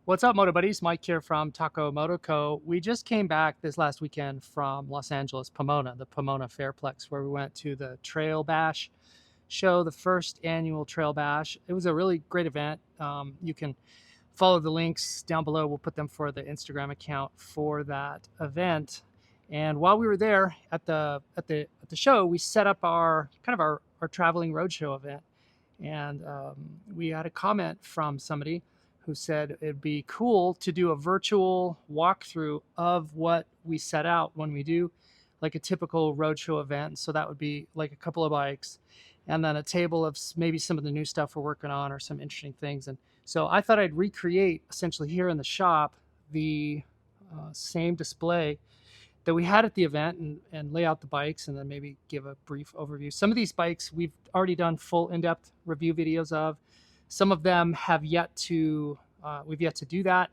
What's up, Moto Buddies? Mike here from Moto Co. We just came back this last weekend from Los Angeles, Pomona, the Pomona Fairplex, where we went to the Trail Bash show, the first annual Trail Bash. It was a really great event. You can follow the links down below. We'll put them for the Instagram account for that event. And while we were there at the show, we set up our traveling roadshow event. And we had a comment from somebody who said it'd be cool to do a virtual walkthrough of what we set out when we do like a typical roadshow event. So that would be like a couple of bikes and then a table of maybe some of the new stuff we're working on or some interesting things. And so I thought I'd recreate essentially here in the shop the same display that we had at the event and lay out the bikes and then maybe give a brief overview. Some of these bikes we've already done full in-depth review videos of. Some of them have yet to, we've yet to do that.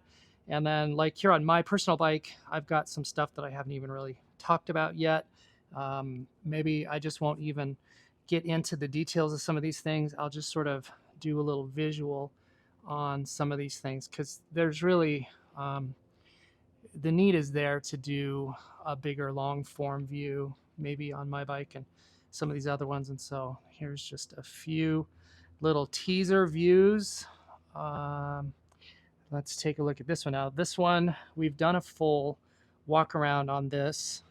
And then like here on my personal bike, I've got some stuff that I haven't even really talked about yet. Maybe I just won't even get into the details of some of these things. I'll just sort of do a little visual on some of these things because there's really, the need is there to do a bigger long form view, maybe on my bike and some of these other ones. And so here's just a few little teaser views. Let's take a look at this one now. This one, we've done a full walk around on this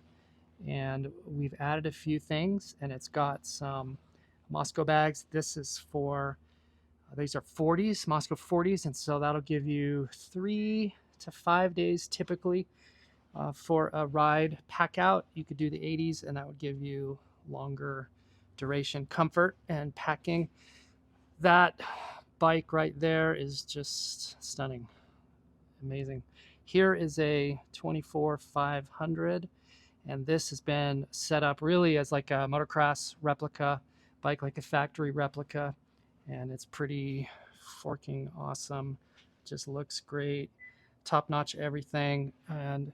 and we've added a few things and it's got some Moscow bags. This is for, these are 40s, Moscow 40s. And so that'll give you 3 to 5 days typically for a ride pack out. You could do the 80s and that would give you longer duration comfort and packing. That bike right there is just stunning, amazing. Here is a 24-500 and this has been set up really as like a motocross replica bike, like a factory replica, and it's pretty forking awesome. Just looks great, top-notch everything, and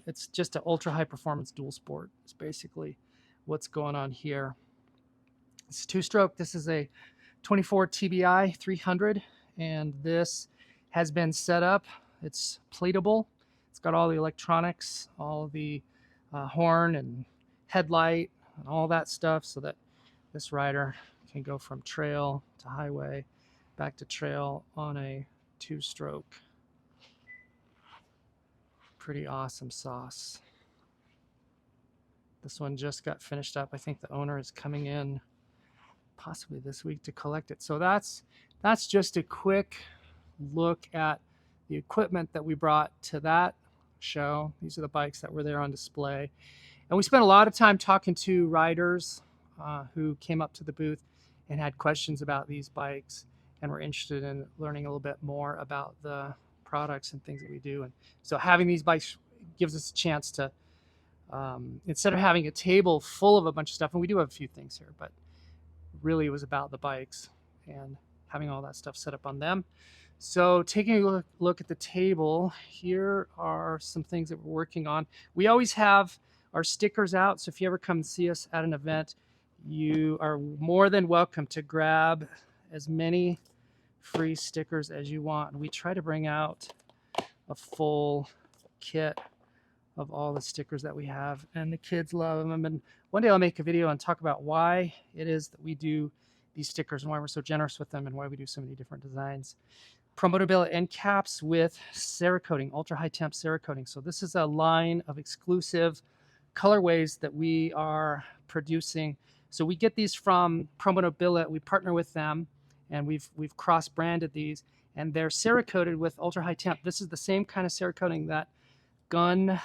it's just an ultra high performance dual sport. It's basically what's going on here. It's two-stroke. This is a 24 TBI 300, and this has been set up. It's plateable. It's got all the electronics, all the horn and headlight and all that stuff, so that this rider can go from trail to highway, back to trail on a two-stroke. Pretty awesome sauce. This one just got finished up. I think the owner is coming in possibly this week to collect it. So that's just a quick look at the equipment that we brought to that show. These are the bikes that were there on display. And we spent a lot of time talking to riders who came up to the booth and had questions about these bikes and were interested in learning a little bit more about the products and things that we do. And so having these bikes gives us a chance to, instead of having a table full of a bunch of stuff, and we do have a few things here, but really it was about the bikes and having all that stuff set up on them. So taking a look at the table, here are some things that we're working on. We always have our stickers out, so if you ever come and see us at an event, you are more than welcome to grab as many free stickers as you want. And we try to bring out a full kit of all the stickers that we have, and the kids love them. And one day I'll make a video and talk about why it is that we do these stickers and why we're so generous with them and why we do so many different designs. Promotability end caps with Cerakoting, ultra high temp Cerakoting. So this is a line of exclusive colorways that we are producing. So we get these from Promotability. We partner with them, and we've cross-branded these, and they're Cerakoted with ultra high temp. This is the same kind of Cerakoting that gun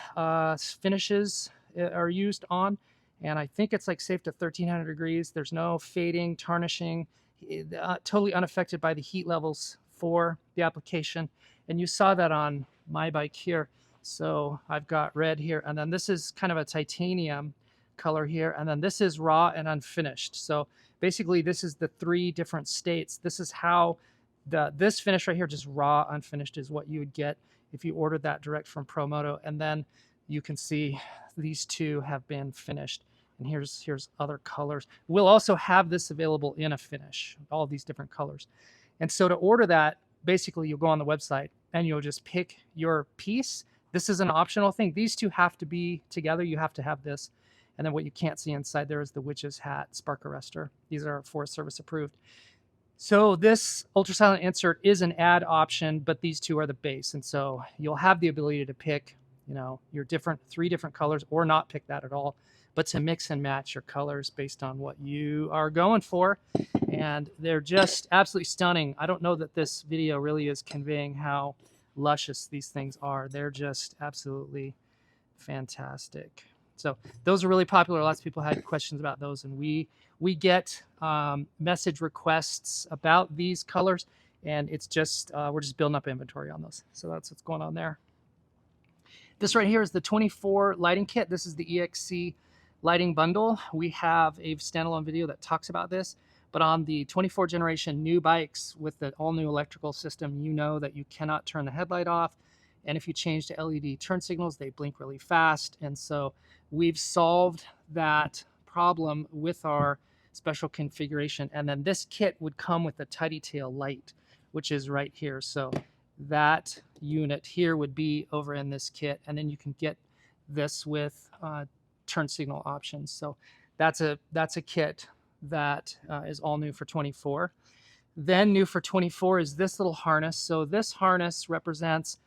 finishes are used on, and I think it's like safe to 1300 degrees. There's no fading, tarnishing, totally unaffected by the heat levels for the application. And you saw that on my bike here. So I've got red here, and then this is kind of a titanium color here, and then this is raw and unfinished. So basically this is the 3 different states. This is how this finish right here, just raw unfinished, is what you would get if you ordered that direct from Promoto. And then you can see these 2 have been finished, and here's other colors. We'll also have this available in a finish, all these different colors. And so to order that, basically you'll go on the website and you'll just pick your piece. This is an optional thing. These two have to be together. You have to have this. And then what you can't see inside there is the witch's hat spark arrestor. These are Forest Service approved. So this ultrasilent insert is an add option, but these two are the base. And so you'll have the ability to pick, your three different colors, or not pick that at all, but to mix and match your colors based on what you are going for. And they're just absolutely stunning. I don't know that this video really is conveying how luscious these things are. They're just absolutely fantastic. So those are really popular. Lots of people had questions about those, and we get message requests about these colors, and it's just we're just building up inventory on those. So that's what's going on there. This right here is the 24 lighting kit. This is the EXC lighting bundle. We have a standalone video that talks about this, but on the 24 generation new bikes with the all new electrical system, you know that you cannot turn the headlight off. And if you change to LED turn signals, they blink really fast. And so we've solved that problem with our special configuration. And then this kit would come with a tidy tail light, which is right here. So that unit here would be over in this kit. And then you can get this with turn signal options. So that's a kit that is all new for 24. Then new for 24 is this little harness. So this harness represents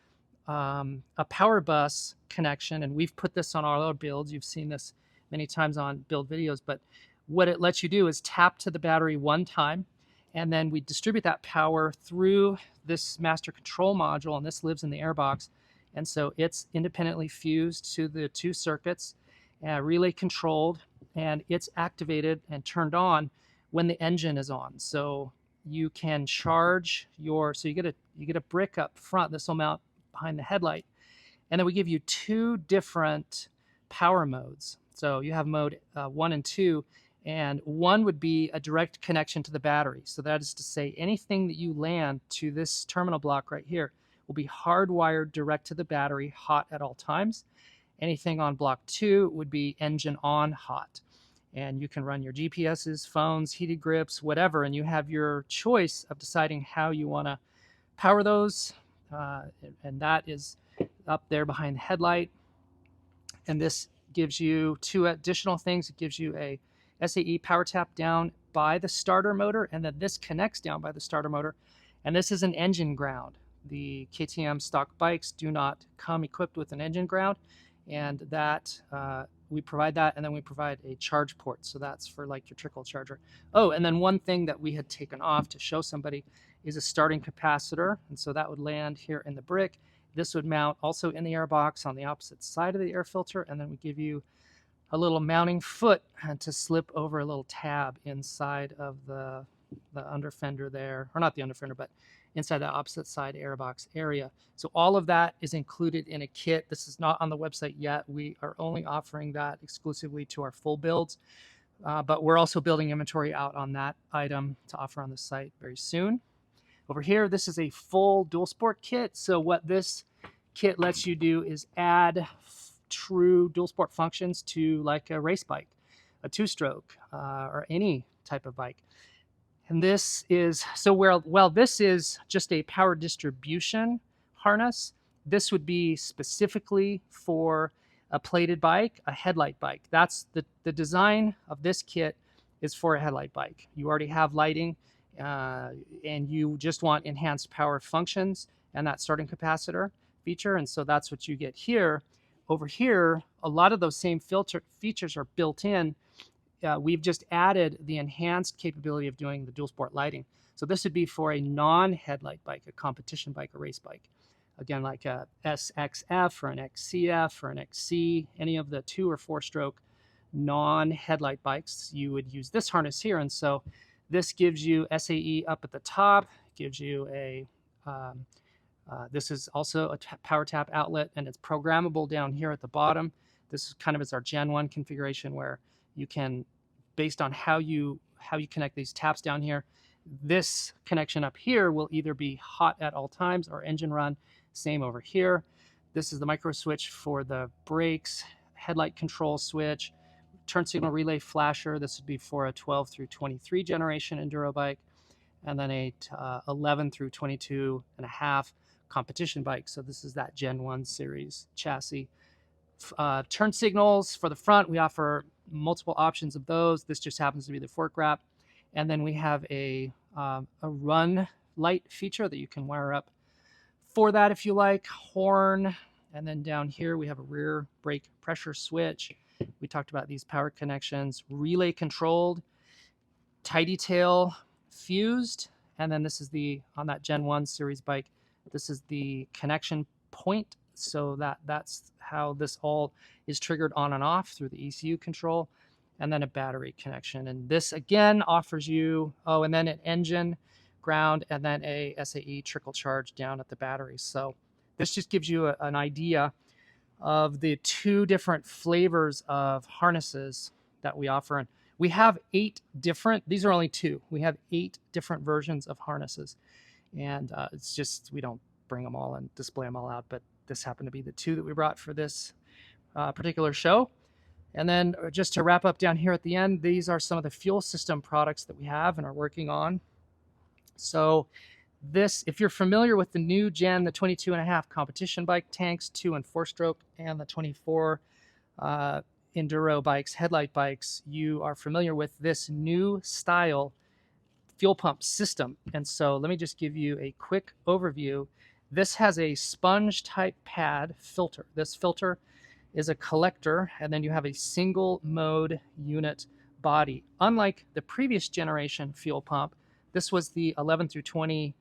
a power bus connection, and we've put this on all our builds. You've seen this many times on build videos, but what it lets you do is tap to the battery one time, and then we distribute that power through this master control module, and this lives in the airbox. And so it's independently fused to the two circuits, relay controlled, and it's activated and turned on when the engine is on. So you can charge so you get a brick up front. This will mount behind the headlight, and then we give you two different power modes. So you have mode 1 and 2, and 1 would be a direct connection to the battery. So that is to say, anything that you land to this terminal block right here will be hardwired direct to the battery, hot at all times. Anything on block 2 would be engine on, hot. And you can run your GPSs, phones, heated grips, whatever, and you have your choice of deciding how you want to power those. And that is up there behind the headlight. And this gives you two additional things. It gives you a SAE power tap down by the starter motor, and then this connects down by the starter motor. And this is an engine ground. The KTM stock bikes do not come equipped with an engine ground, and that we provide that, and then we provide a charge port. So that's for like your trickle charger. Oh, and then one thing that we had taken off to show somebody is a starting capacitor, and so that would land here in the brick. This would mount also in the airbox on the opposite side of the air filter, and then we give you a little mounting foot to slip over a little tab inside of the under fender there, or not the under fender, but inside the opposite side airbox area. So all of that is included in a kit. This is not on the website yet. We are only offering that exclusively to our full builds, but we're also building inventory out on that item to offer on the site very soon. Over here, this is a full dual sport kit. So what this kit lets you do is add true dual sport functions to like a race bike, a two-stroke, or any type of bike. And this is, so while this is just a power distribution harness, this would be specifically for a plated bike, a headlight bike. That's the design of this kit is for a headlight bike. You already have lighting, and you just want enhanced power functions and that starting capacitor feature. And so that's what you get here. Over here, a lot of those same features are built in. We've just added the enhanced capability of doing the dual sport lighting. So this would be for a non-headlight bike, a competition bike, a race bike. Again, like a SXF or an XCF or an XC, any of the 2 or 4 stroke non-headlight bikes, you would use this harness here. And so this gives you SAE up at the top, gives you a, this is also a power tap outlet, and it's programmable down here at the bottom. This is kind of as our Gen 1 configuration where you can, based on how you connect these taps down here, this connection up here will either be hot at all times or engine run. Same over here. This is the micro switch for the brakes, headlight control switch, turn signal relay flasher. This would be for a 12 through 23 generation enduro bike. and then a 11 through 22 and a half competition bike. So this is that Gen 1 series chassis. Turn signals for the front, we offer multiple options of those. This just happens to be the fork wrap. And then we have a run light feature that you can wire up for that if you like. Horn. And then down here we have a rear brake pressure switch. We talked about these power connections, relay controlled, tidy tail fused. And then this is the, on that Gen 1 series bike, this is the connection point. So that's how this all is triggered on and off through the ECU control, and then a battery connection. And this again offers you, oh, and then an engine, ground, and then a SAE trickle charge down at the battery. So this just gives you an idea of the two different flavors of harnesses that we offer. And we have 8 different, these are only 2. We have 8 different versions of harnesses. And it's just, we don't bring them all and display them all out, but this happened to be the 2 that we brought for this particular show. And then just to wrap up down here at the end, these are some of the fuel system products that we have and are working on. So this, if you're familiar with the new gen, the 22.5 competition bike tanks, 2 and 4-stroke, and the 24 enduro bikes, headlight bikes, you are familiar with this new style fuel pump system. And so let me just give you a quick overview. This has a sponge type pad filter. This filter is a collector, and then you have a single mode unit body. Unlike the previous generation fuel pump, this was the 11 through 20,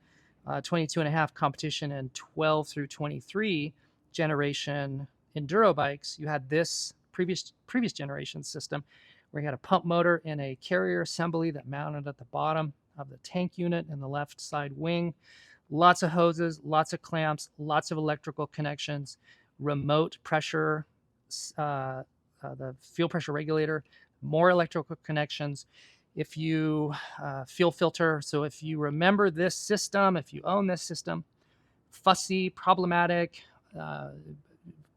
22.5 competition, and 12 through 23 generation enduro bikes. You had this previous generation system where you had a pump motor in a carrier assembly that mounted at the bottom of the tank unit in the left side wing. Lots of hoses, lots of clamps, lots of electrical connections, remote pressure, the fuel pressure regulator, more electrical connections. If you fuel filter, so if you remember this system, if you own this system, fussy, problematic,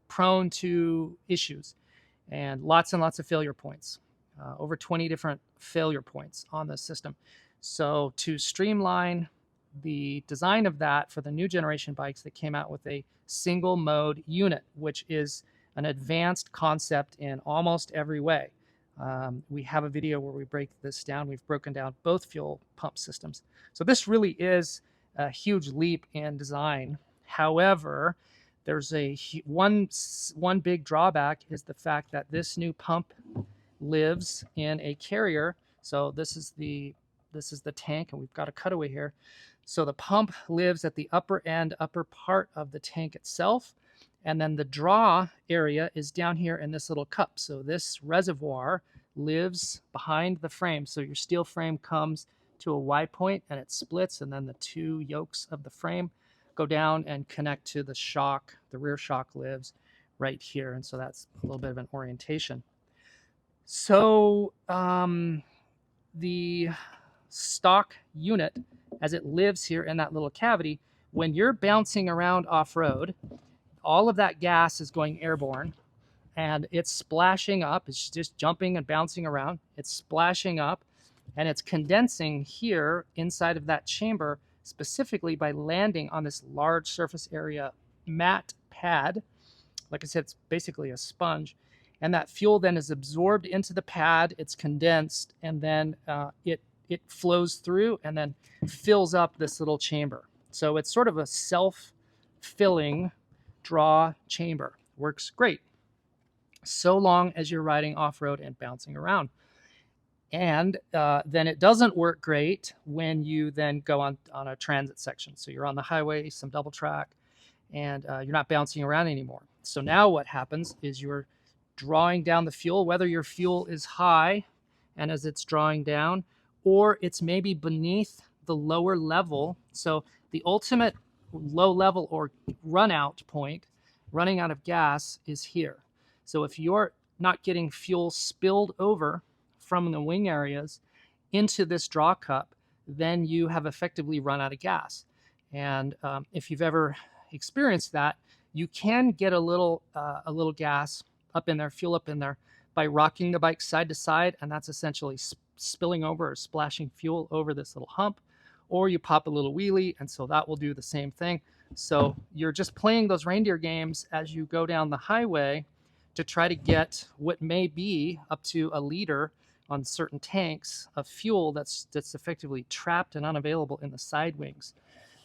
prone to issues, and lots of failure points, over 20 different failure points on this system. So to streamline the design of that for the new generation bikes, that came out with a single mode unit, which is an advanced concept in almost every way. We have a video where we break this down. We've broken down both fuel pump systems. So this really is a huge leap in design. However, there's one big drawback, is the fact that this new pump lives in a carrier. So this is the tank, and we've got a cutaway here. So the pump lives at the upper part of the tank itself. And then the draw area is down here in this little cup. So this reservoir lives behind the frame. So your steel frame comes to a Y point and it splits, and then the 2 yokes of the frame go down and connect to the shock. The rear shock lives right here. And so that's a little bit of an orientation. So the stock unit, as it lives here in that little cavity, when you're bouncing around off-road, all of that gas is going airborne, and it's splashing up. It's just jumping and bouncing around. It's splashing up, and it's condensing here inside of that chamber, specifically by landing on this large surface area mat pad. Like I said, it's basically a sponge. And that fuel then is absorbed into the pad, it's condensed, and then it flows through and then fills up this little chamber. So it's sort of a self-filling draw chamber. Works great, so long as you're riding off-road and bouncing around. And then it doesn't work great when you then go on a transit section. So you're on the highway, some double track, and you're not bouncing around anymore. So now what happens is you're drawing down the fuel, whether your fuel is high and as it's drawing down, or it's maybe beneath the lower level. So the ultimate low level or run out point, running out of gas, is here. So if you're not getting fuel spilled over from the wing areas into this draw cup, then you have effectively run out of gas. And if you've ever experienced that, you can get a little gas up in there, fuel up in there, by rocking the bike side to side, and that's essentially spilling over or splashing fuel over this little hump. or you pop a little wheelie, and so that will do the same thing. So you're just playing those reindeer games as you go down the highway to try to get what may be up to a liter on certain tanks of fuel that's effectively trapped and unavailable in the side wings.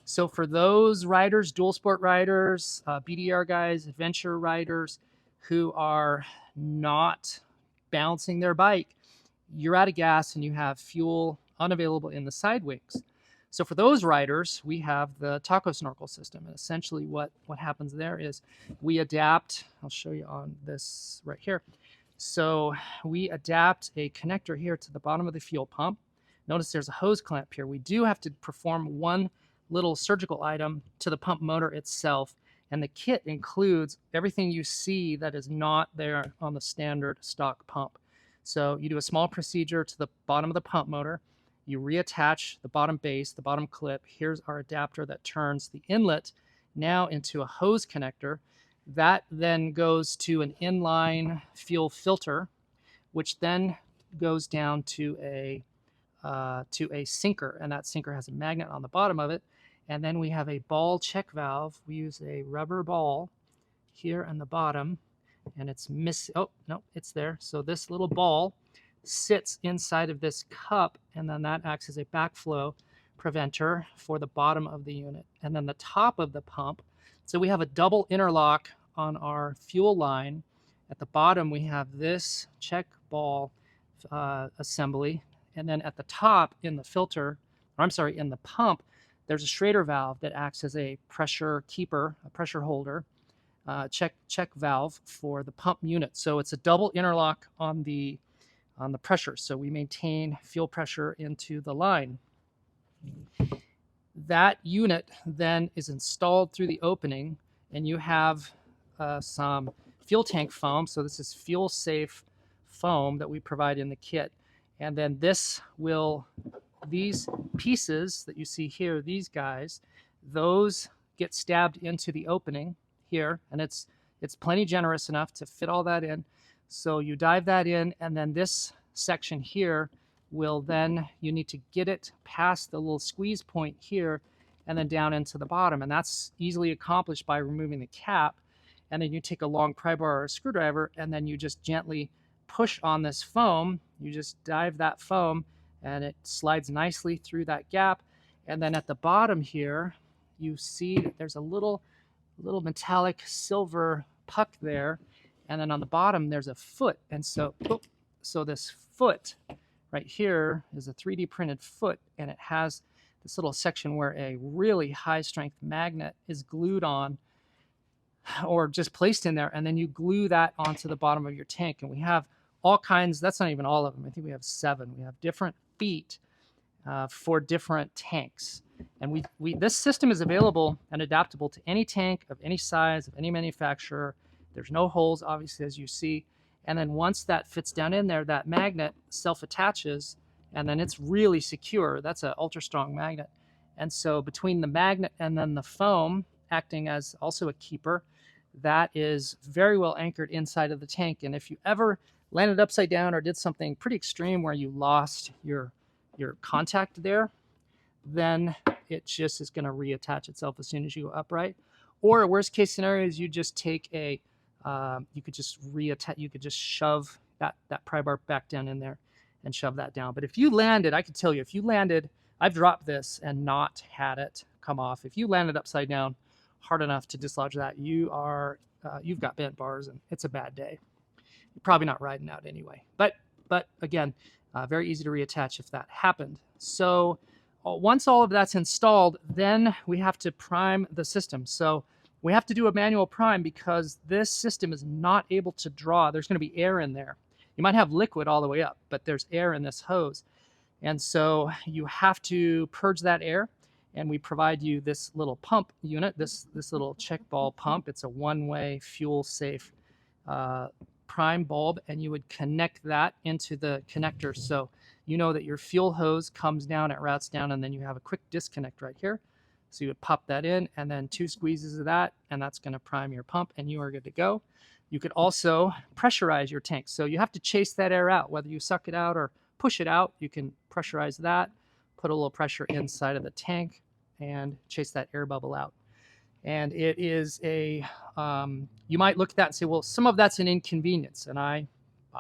So for those riders, dual sport riders, BDR guys, adventure riders who are not balancing their bike, you're out of gas and you have fuel unavailable in the side wings. So for those riders, we have the taco snorkel system. And essentially what happens there is we adapt, I'll show you on this right here. So we adapt a connector here to the bottom of the fuel pump. Notice there's a hose clamp here. We do have to perform one little surgical item to the pump motor itself. And the kit includes everything you see that is not there on the standard stock pump. So you do a small procedure to the bottom of the pump motor. You reattach the bottom base, the bottom clip. Here's our adapter that turns the inlet now into a hose connector. That then goes to an inline fuel filter, which then goes down to a sinker, and that sinker has a magnet on the bottom of it. And then we have a ball check valve. We use a rubber ball here on the bottom, and it's oh no, it's there. So this little ball sits inside of this cup, and then that acts as a backflow preventer for the bottom of the unit. And then the top of the pump, so we have a double interlock on our fuel line. At the bottom we have this check ball assembly, and then at the top in the filter, or I'm sorry, in the pump, there's a Schrader valve that acts as a pressure keeper, a pressure holder, check valve for the pump unit. So it's a double interlock on the pressure. So we maintain fuel pressure into the line. That unit then is installed through the opening, and you have some fuel tank foam. So this is fuel safe foam that we provide in the kit. And then these pieces that you see here, these guys, those get stabbed into the opening here, and it's plenty generous enough to fit all that in. So you dive that in, and then this section here will then, you need to get it past the little squeeze point here and then down into the bottom. And that's easily accomplished by removing the cap. And then you take a long pry bar or a screwdriver, and then you just gently push on this foam. You just dive that foam, and it slides nicely through that gap. And then at the bottom here, you see that there's a little metallic silver puck there. And then on the bottom, there's a foot. And so this foot right here is a 3D printed foot, and it has this little section where a really high strength magnet is glued on or just placed in there. And then you glue that onto the bottom of your tank. And we have all kinds, that's not even all of them. I think we have 7. We have different feet for different tanks. And this system is available and adaptable to any tank of any size, of any manufacturer. There's no holes, obviously, as you see. And then once that fits down in there, that magnet self-attaches, and then it's really secure. That's an ultra-strong magnet. And so between the magnet and then the foam, acting as also a keeper, that is very well anchored inside of the tank. And if you ever landed upside down or did something pretty extreme where you lost your contact there, then it just is going to reattach itself as soon as you go upright. Or a worst case scenario is you just take a you could just reattach, you could just shove that pry bar back down in there and shove that down. But if you landed, I could tell you, if you landed, I've dropped this and not had it come off. If you landed upside down hard enough to dislodge that, you've got bent bars and it's a bad day. You're probably not riding out anyway. But again, very easy to reattach if that happened. So once all of that's installed, then we have to prime the system. So we have to do a manual prime because this system is not able to draw. There's going to be air in there. You might have liquid all the way up, but there's air in this hose. And so you have to purge that air, and we provide you this little pump unit, this little check ball pump. It's a one-way fuel-safe prime bulb, and you would connect that into the connector. So you know that your fuel hose comes down, it routes down, and then you have a quick disconnect right here. So you would pop that in, and then 2 squeezes of that, and that's going to prime your pump, and you are good to go. You could also pressurize your tank. So you have to chase that air out, whether you suck it out or push it out. You can pressurize that, put a little pressure inside of the tank, and chase that air bubble out. And it is a, you might look at that and say, well, some of that's an inconvenience, and I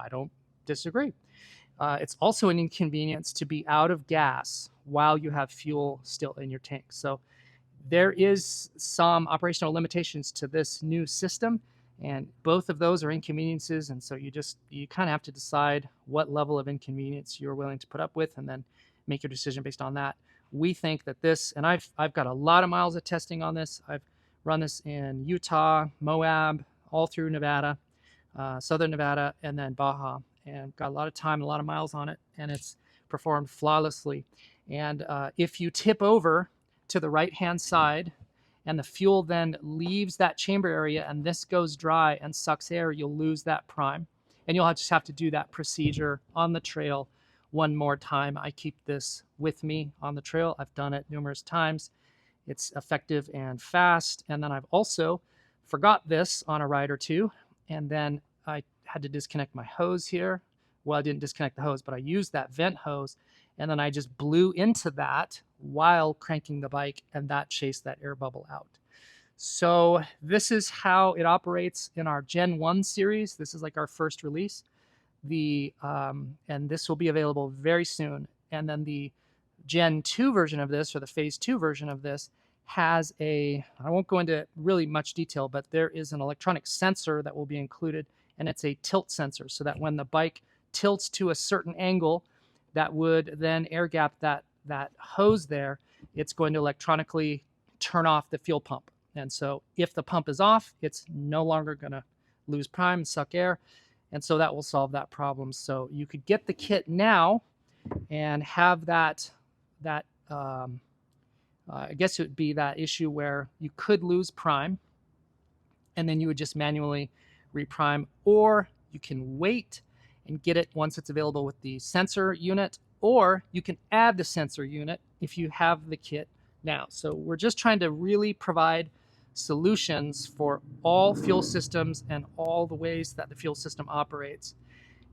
don't disagree. It's also an inconvenience to be out of gas while you have fuel still in your tank. So there is some operational limitations to this new system, and both of those are inconveniences. And so you kind of have to decide what level of inconvenience you're willing to put up with, and then make your decision based on that. We think that this, and I've got a lot of miles of testing on this. I've run this in Utah, Moab, all through Nevada, Southern Nevada, and then Baja, and got a lot of time, a lot of miles on it, and it's performed flawlessly. And if you tip over to the right-hand side and the fuel then leaves that chamber area and this goes dry and sucks air, you'll lose that prime. And you'll just have to do that procedure on the trail one more time. I keep this with me on the trail. I've done it numerous times. It's effective and fast. And then I've also forgot this on a ride or two, and then I had to disconnect my hose here. Well, I didn't disconnect the hose, but I used that vent hose, and then I just blew into that while cranking the bike, and that chased that air bubble out. So this is how it operates in our Gen 1 series. This is like our first release. And this will be available very soon. And then the Gen 2 version of this, or the Phase 2 version of this, has I won't go into really much detail, but there is an electronic sensor that will be included, and it's a tilt sensor, so that when the bike tilts to a certain angle that would then air gap that hose there, it's going to electronically turn off the fuel pump. And so if the pump is off, it's no longer going to lose prime and suck air. And so that will solve that problem. So you could get the kit now and have that I guess it would be that issue where you could lose prime, and then you would just manually reprime, or you can wait and get it once it's available with the sensor unit, or you can add the sensor unit if you have the kit now. So we're just trying to really provide solutions for all fuel systems and all the ways that the fuel system operates.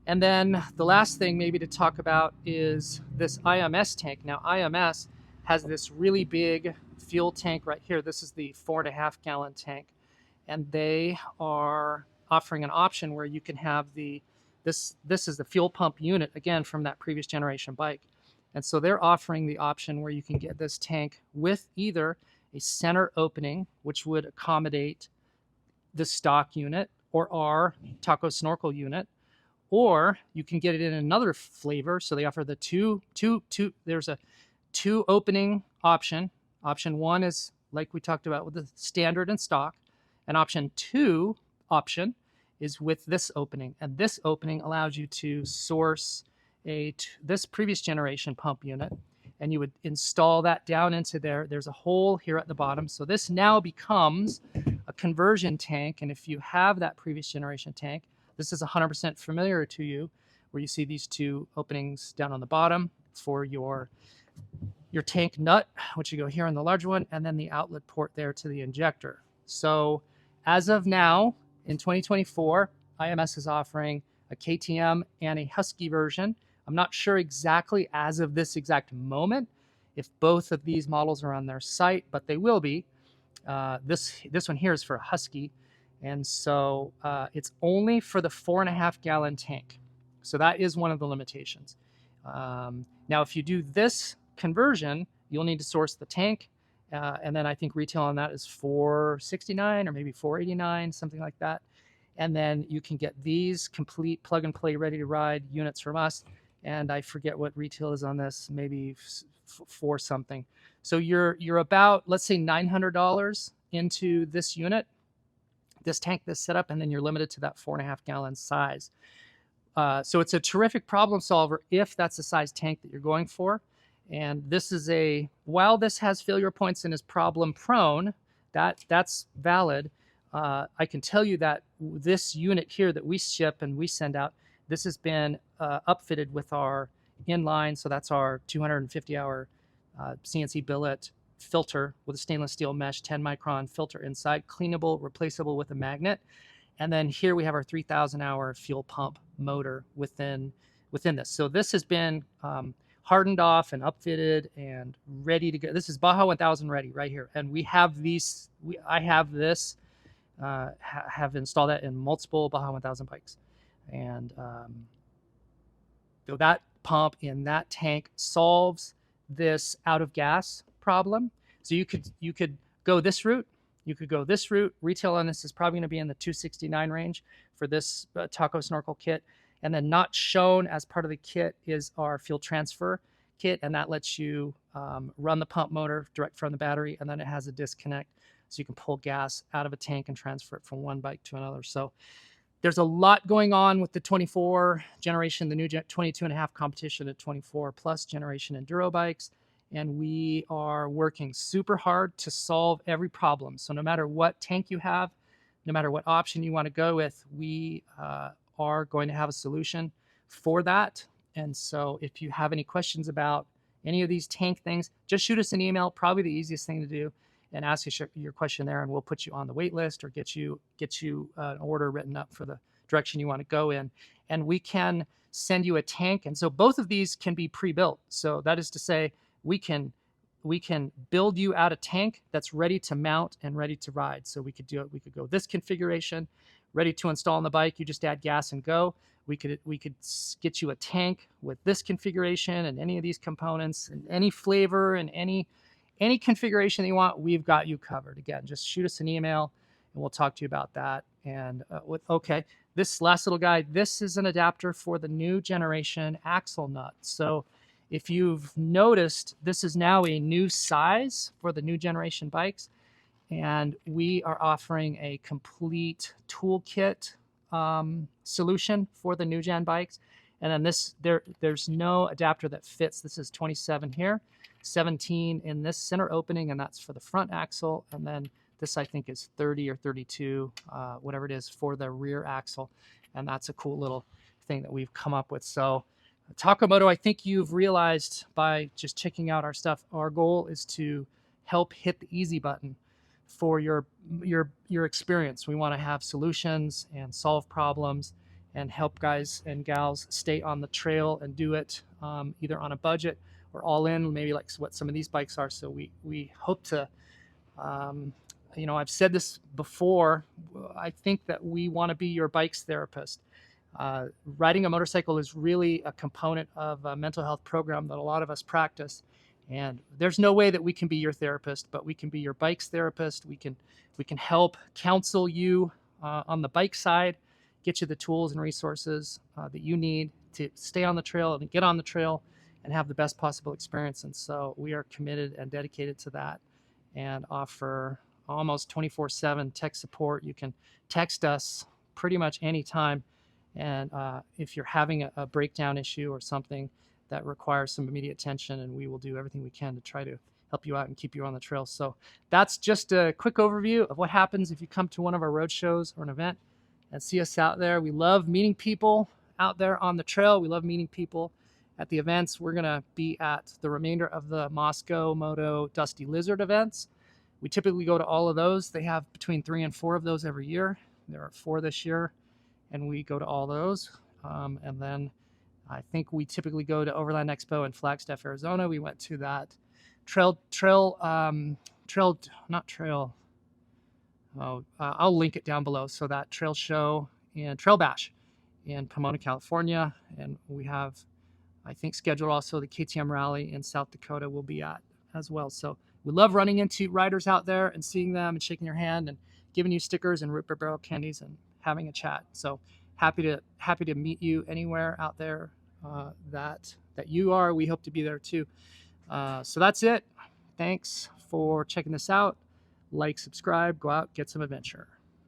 And then the last thing maybe to talk about is this IMS tank. Now IMS has this really big fuel tank right here. This is the 4.5 gallon tank, and they are offering an option where you can have this is the fuel pump unit, again, from that previous generation bike. And so they're offering the option where you can get this tank with either a center opening, which would accommodate the stock unit or our Taco Snorkel unit, or you can get it in another flavor. So they offer the there's a two opening option. Option one is like we talked about with the standard and stock, and option two is with this opening, and this opening allows you to source this previous generation pump unit, and you would install that down into there. There's a hole here at the bottom, so this now becomes a conversion tank. And if you have that previous generation tank, this is 100% familiar to you, where you see these two openings down on the bottom for your tank nut, which you go here on the larger one, and then the outlet port there to the injector. So as of now, in 2024, IMS is offering a KTM and a Husky version. I'm not sure exactly as of this exact moment if both of these models are on their site, but they will be. This one here is for a Husky, and so it's only for the 4.5 gallon tank. So that is one of the limitations. Now, if you do this conversion, you'll need to source the tank, and then I think retail on that is $469 or maybe $489, something like that. And then you can get these complete plug and play, ready to ride units from us. And I forget what retail is on this, maybe for something. So you're about, let's say, $900 into this unit, this tank, this setup, and then you're limited to that 4.5 gallon size. So it's a terrific problem solver if that's the size tank that you're going for. And this is while this has failure points and is problem prone, that's valid. I can tell you that this unit here that we ship and we send out, this has been upfitted with our inline, so that's our 250-hour CNC billet filter with a stainless steel mesh 10-micron filter inside, cleanable, replaceable with a magnet. And then here we have our 3,000-hour fuel pump motor within this. So this has been hardened off and upfitted and ready to go. This is Baja 1000 ready right here. And we have these, I have this, have installed that in multiple Baja 1000 bikes. And so that pump in that tank solves this out of gas problem. So you could go this route. You could go this route. Retail on this is probably going to be in the 269 range for this Taco snorkel kit. And then not shown as part of the kit is our fuel transfer kit, and that lets you run the pump motor direct from the battery, and then it has a disconnect so you can pull gas out of a tank and transfer it from one bike to another. So there's a lot going on with the 24 generation, the new 22.5 competition at 24 plus generation enduro bikes. And we are working super hard to solve every problem. So no matter what tank you have, no matter what option you want to go with, we are going to have a solution for that. And so if you have any questions about any of these tank things, just shoot us an email, probably the easiest thing to do, and ask us your question there, and we'll put you on the wait list or get you an order written up for the direction you want to go in. And we can send you a tank. And so both of these can be pre-built. So that is to say, we can build you out a tank that's ready to mount and ready to ride. So we could do it. We could go this configuration, ready to install on the bike. You just add gas and go. We could get you a tank with this configuration and any of these components and any flavor and any configuration that you want. We've got you covered. Again, just shoot us an email and we'll talk to you about that. And okay, this last little guy, this is an adapter for the new generation axle nut. So if you've noticed, this is now a new size for the new generation bikes, and we are offering a complete toolkit solution for the new gen bikes. And then there's no adapter that fits. This is 27 here, 17 in this center opening, and that's for the front axle. And then this, I think, is 30 or 32, whatever it is, for the rear axle. And that's a cool little thing that we've come up with. So Tacomoto, I think you've realized by just checking out our stuff, our goal is to help hit the easy button for your experience. We want to have solutions and solve problems and help guys and gals stay on the trail and do it either on a budget or all in, maybe like what some of these bikes are. So we hope to, I've said this before, I think that we want to be your bike's therapist. Riding a motorcycle is really a component of a mental health program that a lot of us practice. And there's no way that we can be your therapist, but we can be your bike's therapist. We can help counsel you on the bike side, get you the tools and resources that you need to stay on the trail and get on the trail and have the best possible experience. And so we are committed and dedicated to that and offer almost 24/7 tech support. You can text us pretty much anytime. And if you're having a breakdown issue or something that requires some immediate attention, and we will do everything we can to try to help you out and keep you on the trail. So that's just a quick overview of what happens if you come to one of our road shows or an event and see us out there. We love meeting people out there on the trail. We love meeting people at the events. We're going to be at the remainder of the Moscow, Moto, Dusty Lizard events. We typically go to all of those. They have between 3 and 4 of those every year. There are 4 this year, and we go to all those. And then I think we typically go to Overland Expo in Flagstaff, Arizona. We went to that I'll link it down below. So that trail show and Trail Bash in Pomona, California. And we have, I think, scheduled also the KTM rally in South Dakota we'll be at as well. So we love running into riders out there and seeing them and shaking their hand and giving you stickers and root beer barrel candies and having a chat. So happy to meet you anywhere out there that you are. We hope to be there too. So that's it. Thanks for checking this out. Like, subscribe, go out, get some adventure.